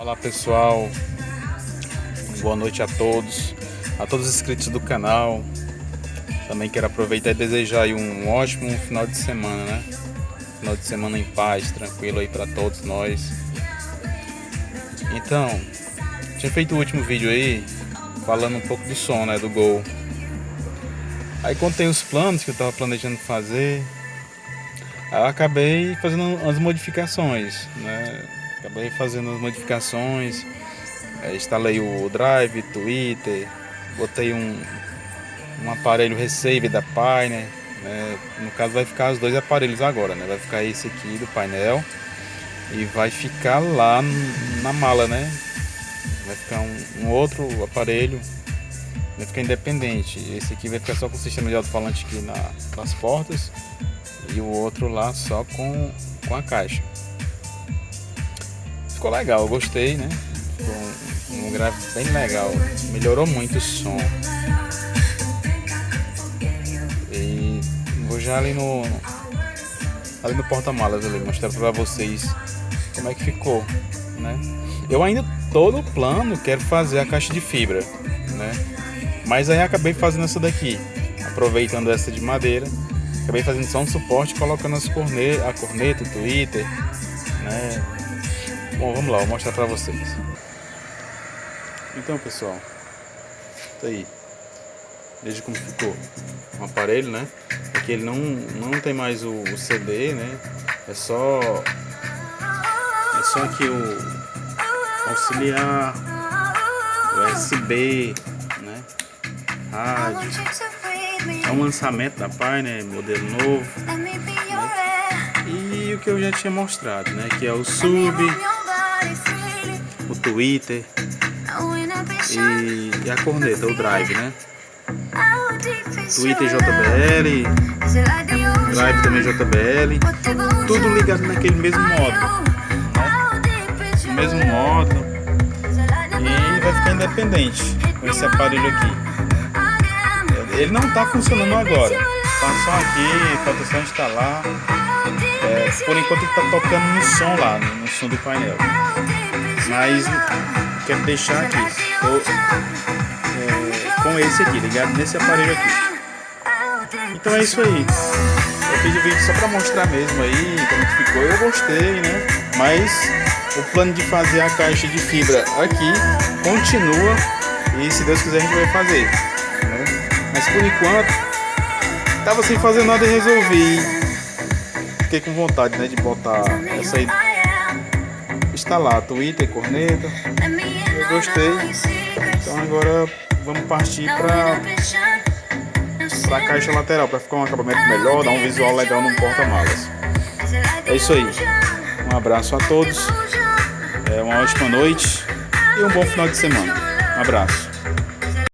Olá pessoal, boa noite a todos os inscritos do canal. Também quero aproveitar e desejar aí um ótimo final de semana, né? Final de semana em paz, tranquilo aí para todos nós. Então, tinha feito o último vídeo aí falando um pouco do som, né, do Gol. Aí contei os planos que eu tava planejando fazer. Aí eu acabei fazendo as modificações, né? Acabei fazendo as modificações, instalei o Drive, Twitter, botei um aparelho Receive da Pioneer, né? No caso vai ficar os dois aparelhos agora, né? Vai ficar esse aqui do painel e vai ficar lá na mala, né? Vai ficar um outro aparelho, vai ficar independente. Esse aqui vai ficar só com o sistema de alto-falante aqui nas portas e o outro lá só com a caixa. Ficou legal, eu gostei, né? Ficou um grave bem legal, melhorou muito o som. E vou já ali no porta-malas ali mostrar pra vocês como é que ficou, né? Eu ainda tô no plano, quero fazer a caixa de fibra, né? Mas aí acabei fazendo essa daqui, aproveitando essa de madeira, acabei fazendo só um suporte, colocando a corneta, o Twitter, né? Bom, vamos lá, vou mostrar pra vocês. Então, pessoal, tá aí. Veja como ficou o aparelho, né? Aqui ele não tem mais o CD, né? É só aqui o auxiliar, o USB, né? Rádio. É um lançamento da Pioneer, modelo novo, né? E o que eu já tinha mostrado, né? Que é o sub, o Twitter e a corneta, o Drive, né? Twitter JBL, Drive também JBL, tudo ligado naquele mesmo modo, né? No mesmo modo, e vai ficar independente com esse aparelho aqui. Ele não está funcionando agora, tá só aqui, falta só instalar. Por enquanto ele está tocando no som lá, no som do painel. Mas quero deixar aqui, com esse aqui, ligado nesse aparelho aqui. Então é isso aí. Eu fiz o vídeo só para mostrar mesmo aí como que ficou. Eu gostei, né? Mas o plano de fazer a caixa de fibra aqui continua. E se Deus quiser a gente vai fazer, né? Mas por enquanto tava sem fazer nada e resolvi. Fiquei com vontade, né, de botar essa aí, instalar Twitter, corneta. Eu gostei. Então agora vamos partir para a caixa lateral, para ficar um acabamento melhor, dar um visual legal no porta-malas. É isso aí. Um abraço a todos. Uma ótima noite e um bom final de semana. Um abraço.